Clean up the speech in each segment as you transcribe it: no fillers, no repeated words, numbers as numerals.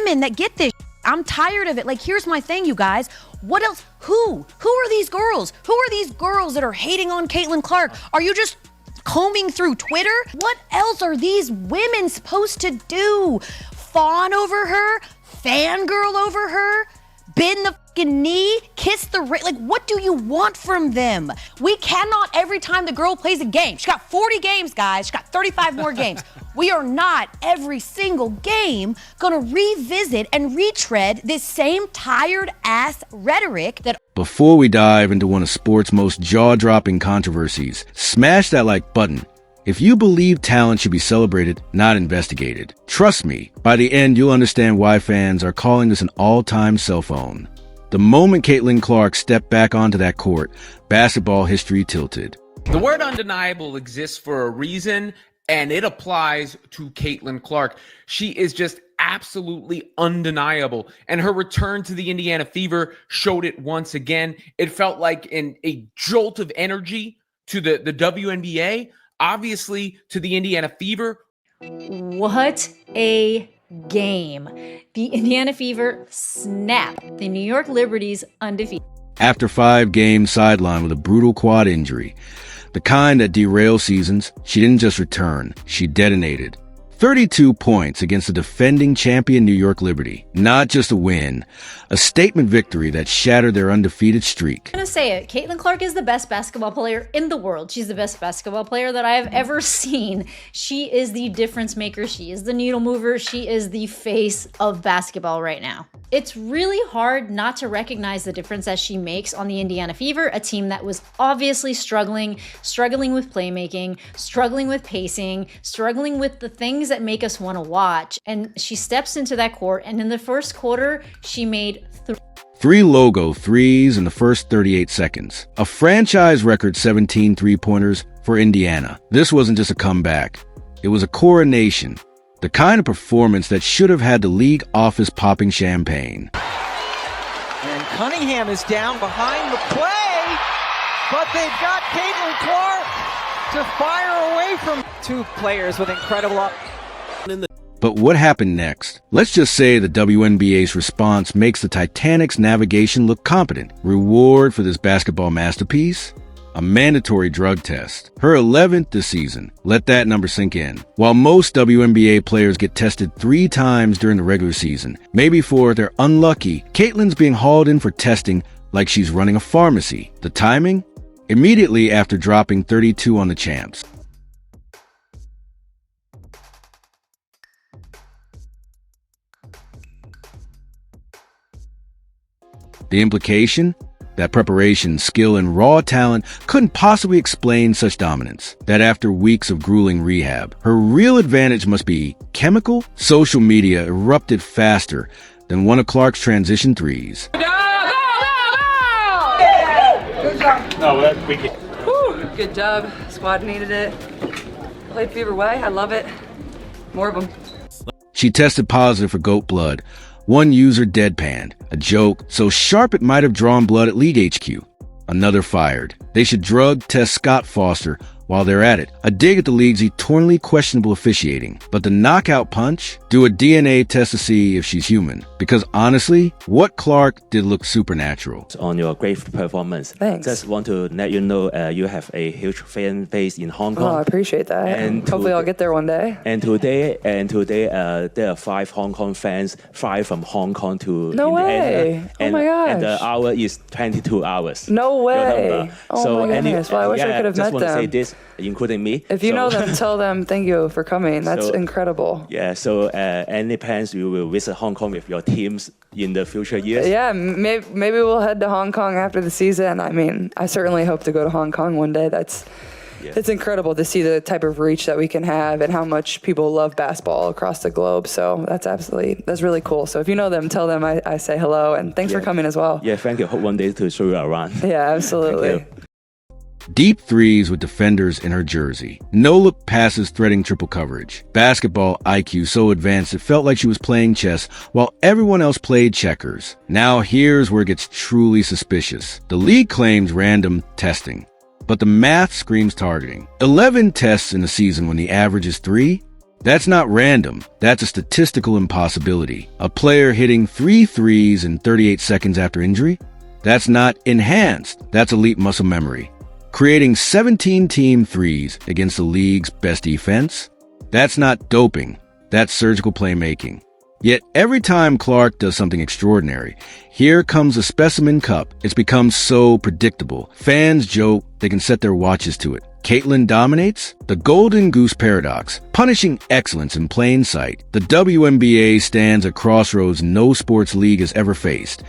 women that get this. I'm tired of it. Like, here's my thing, you guys. What else? Who are these girls? Who are these girls that are hating on Caitlyn Clark? Are you just combing through Twitter? What else are these women supposed to do? Fawn over her? Fangirl over her? Bend the fucking knee? Kiss the ring? Like, what do you want from them? We cannot, every time the girl plays a game, she got 40 games, guys. She got 35 more games. We are not, every single game, gonna revisit and retread this same tired-ass rhetoric that... Before we dive into one of sports' most jaw-dropping controversies, smash that like button. If you believe talent should be celebrated, not investigated. Trust me, by the end you'll understand why fans are calling this an all-time cell phone. The moment Caitlyn Clark stepped back onto that court, basketball history tilted. The word undeniable exists for a reason, and it applies to Caitlyn Clark. She is just absolutely undeniable, and her return to the Indiana Fever showed it once again. It felt like a jolt of energy to the WNBA, obviously to the Indiana Fever. What a game. The Indiana Fever snapped the New York Liberty's undefeated. After 5 games sidelined with a brutal quad injury, the kind that derails seasons, she didn't just return, she detonated. 32 points against the defending champion New York Liberty. Not just a win, a statement victory that shattered their undefeated streak. I'm gonna say it, Caitlyn Clark is the best basketball player in the world. She's the best basketball player that I have ever seen. She is the difference maker. She is the needle mover. She is the face of basketball right now. It's really hard not to recognize the difference that she makes on the Indiana Fever, a team that was obviously struggling with playmaking, struggling with pacing, struggling with the things that make us want to watch. And she steps into that court, and in the first quarter, she made 3 logo threes in the first 38 seconds. A franchise record 17 three-pointers for Indiana. This wasn't just a comeback. It was a coronation. The kind of performance that should have had the league office popping champagne. And Cunningham is down behind the play, but they've got Caitlyn Clark to fire away from 2 players with incredible But what happened next? Let's just say the WNBA's response makes the Titanic's navigation look competent. Reward for this basketball masterpiece? A mandatory drug test. Her 11th this season. Let that number sink in. While most WNBA players get tested 3 times during the regular season, maybe 4 if they're unlucky, Caitlyn's being hauled in for testing like she's running a pharmacy. The timing? Immediately after dropping 32 on the champs. The implication? That preparation, skill, and raw talent couldn't possibly explain such dominance. That after weeks of grueling rehab, her real advantage must be chemical? Social media erupted faster than one of Clark's transition threes. Good job. Squad needed it. Played Fever way. I love it. More of them. She tested positive for goat blood. One user deadpanned, a joke so sharp it might have drawn blood at League HQ. Another fired. They should drug test Scott Foster while they're at it. A dig at the league's eternally questionable officiating. But the knockout punch? Do a DNA test to see if she's human. Because honestly, what Clark did look supernatural. On your great performance. Thanks. Just want to let you know you have a huge fan base in Hong Kong. Oh, I appreciate that. And hopefully I'll get there one day. And today, there are 5 Hong Kong fans fly from Hong Kong to No way. And, Oh my gosh. And the hour is 22 hours. No way. Oh my goodness. Well, I wish I could have met them. Just want to say them. this, including me. If you know them, tell them thank you for coming. That's incredible. Yeah, so any plans you will visit Hong Kong with your teams in the future years? Yeah, maybe we'll head to Hong Kong after the season. I mean, I certainly hope to go to Hong Kong one day. It's incredible to see the type of reach that we can have and how much people love basketball across the globe. So that's really cool. So if you know them, tell them I say hello and thanks for coming as well. Yeah, thank you. Hope one day to show you around. Yeah, absolutely. Deep threes with defenders in her jersey. No-look passes threading triple coverage. Basketball IQ so advanced it felt like she was playing chess while everyone else played checkers. Now here's where it gets truly suspicious. The league claims random testing, but the math screams targeting. 11 tests in a season when the average is 3? That's not random. That's a statistical impossibility. A player hitting 3 threes in 38 seconds after injury? That's not enhanced. That's elite muscle memory. Creating 17 team threes against the league's best defense? That's not doping. That's surgical playmaking. Yet every time Clark does something extraordinary, here comes a specimen cup. It's become so predictable. Fans joke they can set their watches to it. Caitlyn dominates? The golden goose paradox, punishing excellence in plain sight. The WNBA stands at crossroads no sports league has ever faced.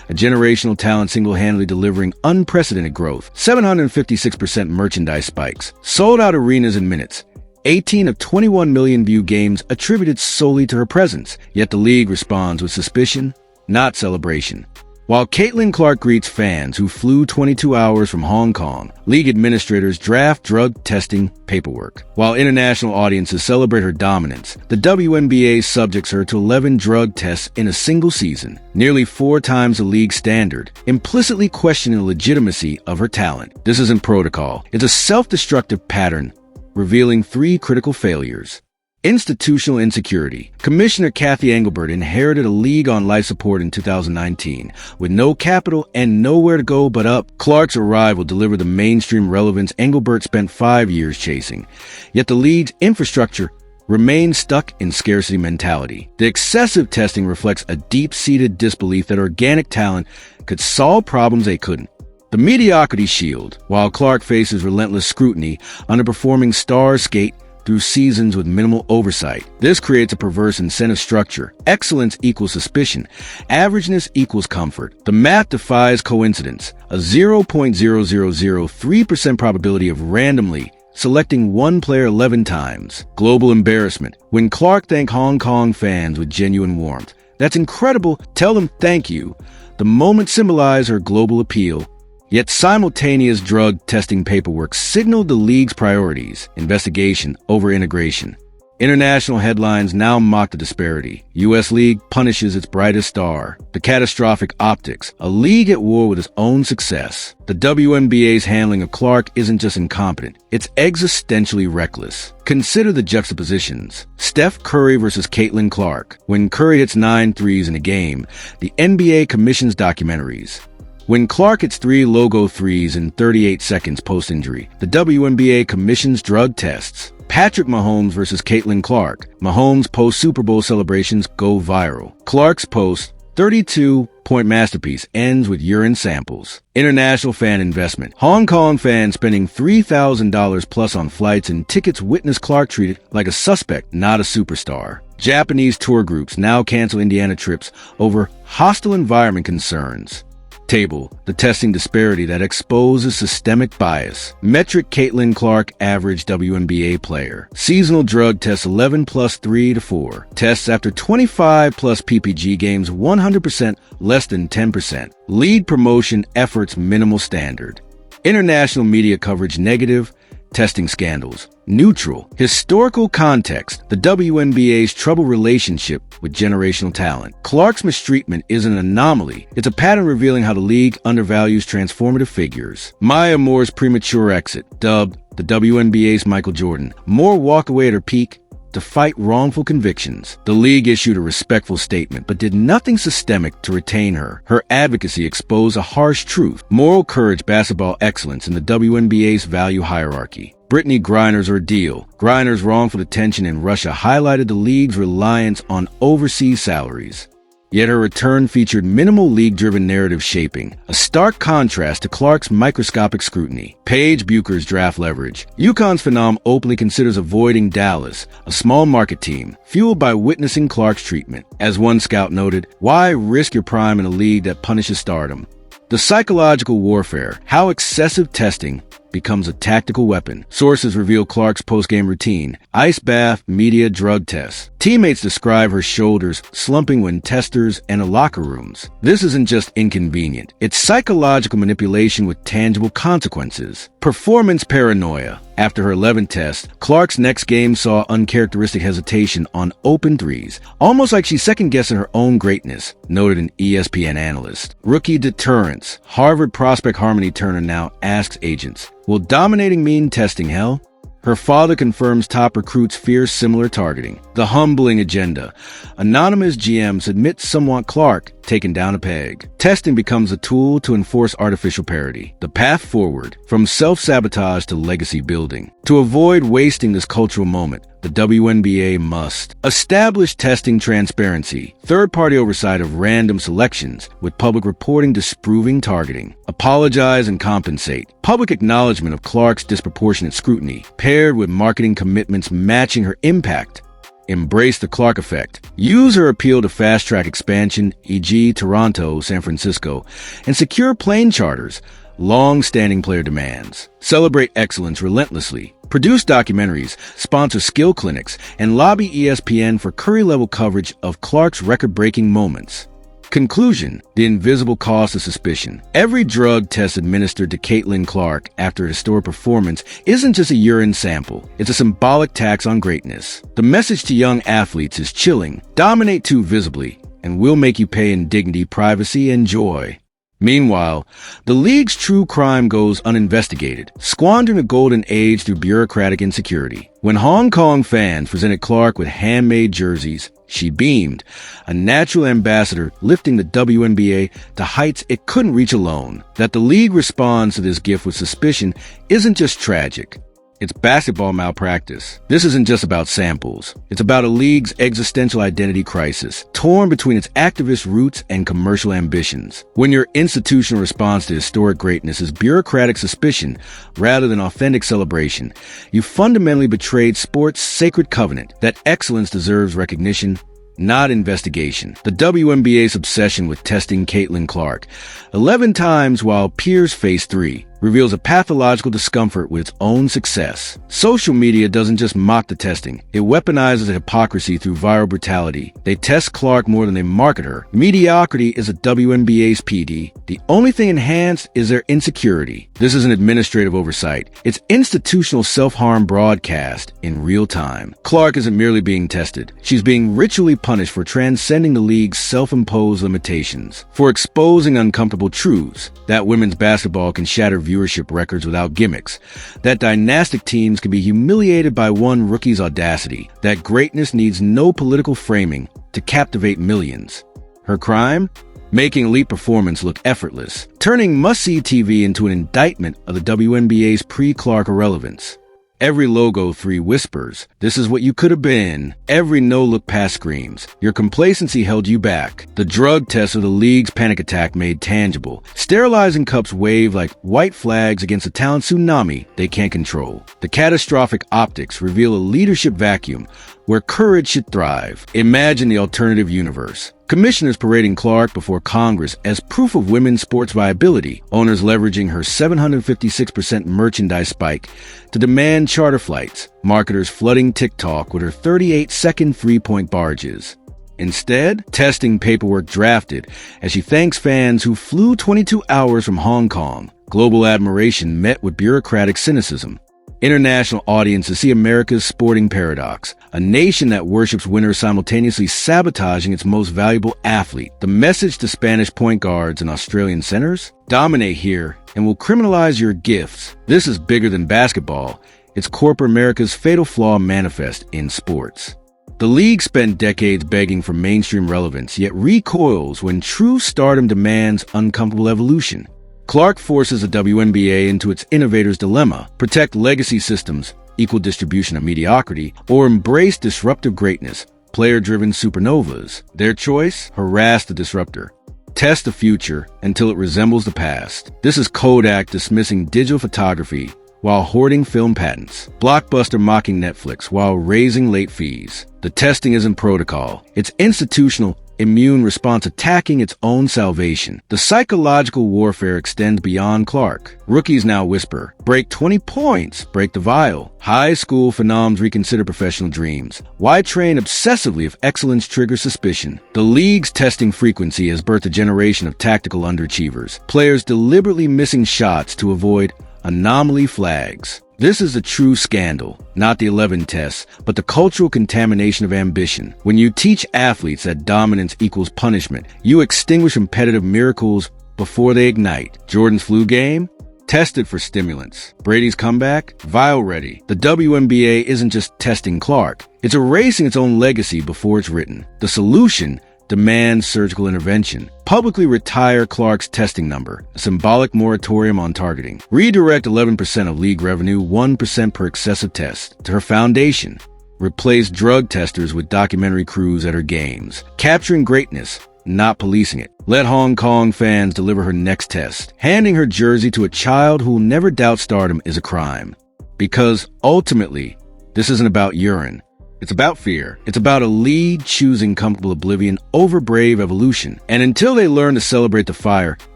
A generational talent single-handedly delivering unprecedented growth. 756% merchandise spikes. Sold out arenas in minutes. 18 of 21 million view games attributed solely to her presence. Yet the league responds with suspicion, not celebration. While Caitlyn Clark greets fans who flew 22 hours from Hong Kong, league administrators draft drug testing paperwork. While international audiences celebrate her dominance, the WNBA subjects her to 11 drug tests in a single season, nearly 4 times the league standard, implicitly questioning the legitimacy of her talent. This isn't protocol. It's a self-destructive pattern, revealing 3 critical failures. Institutional insecurity. Commissioner Kathy Engelbert inherited a league on life support in 2019. With no capital and nowhere to go but up, Clark's arrival delivered the mainstream relevance Engelbert spent 5 years chasing. Yet the league's infrastructure remains stuck in scarcity mentality. The excessive testing reflects a deep-seated disbelief that organic talent could solve problems they couldn't. The mediocrity shield. While Clark faces relentless scrutiny, underperforming stars skate through seasons with minimal oversight. This creates a perverse incentive structure. Excellence equals suspicion. Averageness equals comfort. The math defies coincidence. A 0.0003% probability of randomly selecting one player 11 times. Global embarrassment. When Clark thanked Hong Kong fans with genuine warmth. That's incredible. Tell them thank you. The moment symbolized her global appeal. Yet simultaneous drug testing paperwork signaled the league's priorities, investigation over integration. International headlines now mock the disparity. U.S. League punishes its brightest star. The catastrophic optics, a league at war with its own success. The WNBA's handling of Clark isn't just incompetent, it's existentially reckless. Consider the juxtapositions. Steph Curry versus Caitlyn Clark. When Curry hits 9 threes in a game, the NBA commissions documentaries. When Clark hits 3 logo threes in 38 seconds post-injury, the WNBA commissions drug tests. Patrick Mahomes versus Caitlyn Clark. Mahomes' post-Super Bowl celebrations go viral. Clark's post-32-point masterpiece ends with urine samples. International fan investment. Hong Kong fans spending $3,000 plus on flights and tickets witness Clark treated like a suspect, not a superstar. Japanese tour groups now cancel Indiana trips over hostile environment concerns. Table, the testing disparity that exposes systemic bias. Metric Caitlyn Clark average WNBA player. Seasonal drug tests 11 plus 3 to 4. Tests after 25 plus PPG games 100% less than 10%. Lead promotion efforts minimal standard. International media coverage negative. Testing scandals. Neutral. Historical context. The WNBA's troubled relationship with generational talent. Clark's mistreatment is an anomaly. It's a pattern revealing how the league undervalues transformative figures. Maya Moore's premature exit. Dubbed the WNBA's Michael Jordan. Moore walked away at her peak to fight wrongful convictions. The league issued a respectful statement, but did nothing systemic to retain her. Her advocacy exposed a harsh truth. Moral courage, basketball excellence in the WNBA's value hierarchy. Brittany Griner's ordeal. Griner's wrongful detention in Russia highlighted the league's reliance on overseas salaries. Yet her return featured minimal league-driven narrative shaping, a stark contrast to Clark's microscopic scrutiny. Paige Bucher's draft leverage. UConn's phenom openly considers avoiding Dallas, a small market team, fueled by witnessing Clark's treatment. As one scout noted, why risk your prime in a league that punishes stardom? The psychological warfare, how excessive testing becomes a tactical weapon. Sources reveal Clark's post-game routine. Ice bath, media, drug tests. Teammates describe her shoulders slumping when testers enter locker rooms. This isn't just inconvenient. It's psychological manipulation with tangible consequences. Performance paranoia. After her 11th test, Clark's next game saw uncharacteristic hesitation on open threes, almost like she's second-guessing her own greatness, noted an ESPN analyst. Rookie deterrence. Harvard prospect Harmony Turner now asks agents, will dominating mean testing hell? Her father confirms top recruits fear similar targeting. The humbling agenda. Anonymous GMs admit some want Clark taken down a peg. Testing becomes a tool to enforce artificial parity. The path forward, from self-sabotage to legacy building. To avoid wasting this cultural moment, the WNBA must establish testing transparency, third-party oversight of random selections, with public reporting disproving targeting. Apologize and compensate. Public acknowledgement of Clark's disproportionate scrutiny, paired with marketing commitments matching her impact. Embrace the Clark effect. Use her appeal to fast-track expansion, e.g. Toronto, San Francisco, and secure plane charters, long-standing player demands. Celebrate excellence relentlessly. Produce documentaries, sponsor skill clinics, and lobby ESPN for Curry-level coverage of Clark's record-breaking moments. Conclusion: the invisible cost of suspicion. Every drug test administered to Caitlyn Clark after a historic performance isn't just a urine sample. It's a symbolic tax on greatness. The message to young athletes is chilling. Dominate too visibly, and we'll make you pay in dignity, privacy, and joy. Meanwhile, the league's true crime goes uninvestigated, squandering a golden age through bureaucratic insecurity. When Hong Kong fans presented Clark with handmade jerseys, she beamed, a natural ambassador lifting the WNBA to heights it couldn't reach alone. That the league responds to this gift with suspicion isn't just tragic. It's basketball malpractice. This isn't just about samples. It's about a league's existential identity crisis, torn between its activist roots and commercial ambitions. When your institutional response to historic greatness is bureaucratic suspicion rather than authentic celebration, you fundamentally betrayed sport's sacred covenant that excellence deserves recognition, not investigation. The WNBA's obsession with testing Caitlyn Clark 11 times while peers face 3 reveals a pathological discomfort with its own success. Social media doesn't just mock the testing, it weaponizes hypocrisy through viral brutality. They test Clark more than they market her. Mediocrity is a WNBA's PD. The only thing enhanced is their insecurity. This is an administrative oversight. It's institutional self-harm broadcast in real time. Clark isn't merely being tested. She's being ritually punished for transcending the league's self-imposed limitations, for exposing uncomfortable truths, that women's basketball can shatter viewership records without gimmicks, that dynastic teams can be humiliated by one rookie's audacity, that greatness needs no political framing to captivate millions. Her crime? Making elite performance look effortless, turning must-see TV into an indictment of the WNBA's pre-Clark irrelevance. Every logo 3 whispers, "This is what you could have been." Every no-look pass screams, "Your complacency held you back." The drug test of the league's panic attack made tangible. Sterilizing cups wave like white flags against a talent tsunami they can't control. The catastrophic optics reveal a leadership vacuum where courage should thrive. Imagine the alternative universe. Commissioners parading Clark before Congress as proof of women's sports viability, owners leveraging her 756% merchandise spike to demand charter flights, marketers flooding TikTok with her 38-second three-point barrages. Instead, testing paperwork drafted as she thanks fans who flew 22 hours from Hong Kong. Global admiration met with bureaucratic cynicism. International audiences see America's sporting paradox, a nation that worships winners simultaneously sabotaging its most valuable athlete. The message to Spanish point guards and Australian centers? Dominate here, and we'll criminalize your gifts. This is bigger than basketball. It's corporate America's fatal flaw manifest in sports. The league spent decades begging for mainstream relevance, yet recoils when true stardom demands uncomfortable evolution. Clark forces the WNBA into its innovator's dilemma: protect legacy systems, equal distribution of mediocrity, or embrace disruptive greatness, player-driven supernovas. Their choice? Harass the disruptor. Test the future until it resembles the past. This is Kodak dismissing digital photography while hoarding film patents. Blockbuster mocking Netflix while raising late fees. The testing isn't protocol. It's institutional immune response attacking its own salvation. The psychological warfare extends beyond Clark. Rookies now whisper, "Break 20 points, break the vial." High school phenoms reconsider professional dreams. Why train obsessively if excellence triggers suspicion? The league's testing frequency has birthed a generation of tactical underachievers, players deliberately missing shots to avoid anomaly flags. This is a true scandal, not the 11 tests, but the cultural contamination of ambition. When you teach athletes that dominance equals punishment, you extinguish competitive miracles before they ignite. Jordan's flu game? tested for stimulants. Brady's comeback? Vial ready. The WNBA isn't just testing Clark. It's erasing its own legacy before it's written. The solution demands surgical intervention. Publicly retire Clark's testing number, a symbolic moratorium on targeting. Redirect 11% of league revenue, 1% per excessive test, to her foundation. Replace drug testers with documentary crews at her games. Capturing greatness, not policing it. Let Hong Kong fans deliver her next test. Handing her jersey to a child who will never doubt stardom is a crime. Because ultimately, this isn't about urine. It's about fear. It's about a lead choosing comfortable oblivion over brave evolution. And until they learn to celebrate the fire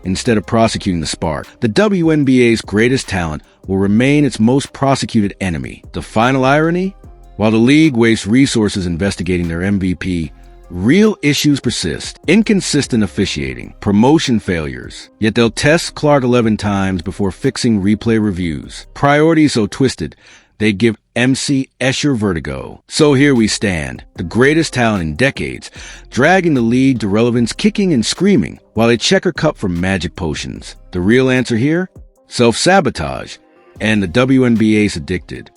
instead of prosecuting the spark, the WNBA's greatest talent will remain its most prosecuted enemy. The final irony? While the league wastes resources investigating their MVP, real issues persist. Inconsistent officiating, promotion failures. Yet they'll test Clark 11 times before fixing replay reviews. Priorities so twisted, they give MC Escher vertigo. So here we stand, the greatest talent in decades, dragging the league to relevance, kicking and screaming, while they check her cup for magic potions. The real answer here? Self-sabotage. And the WNBA's addicted.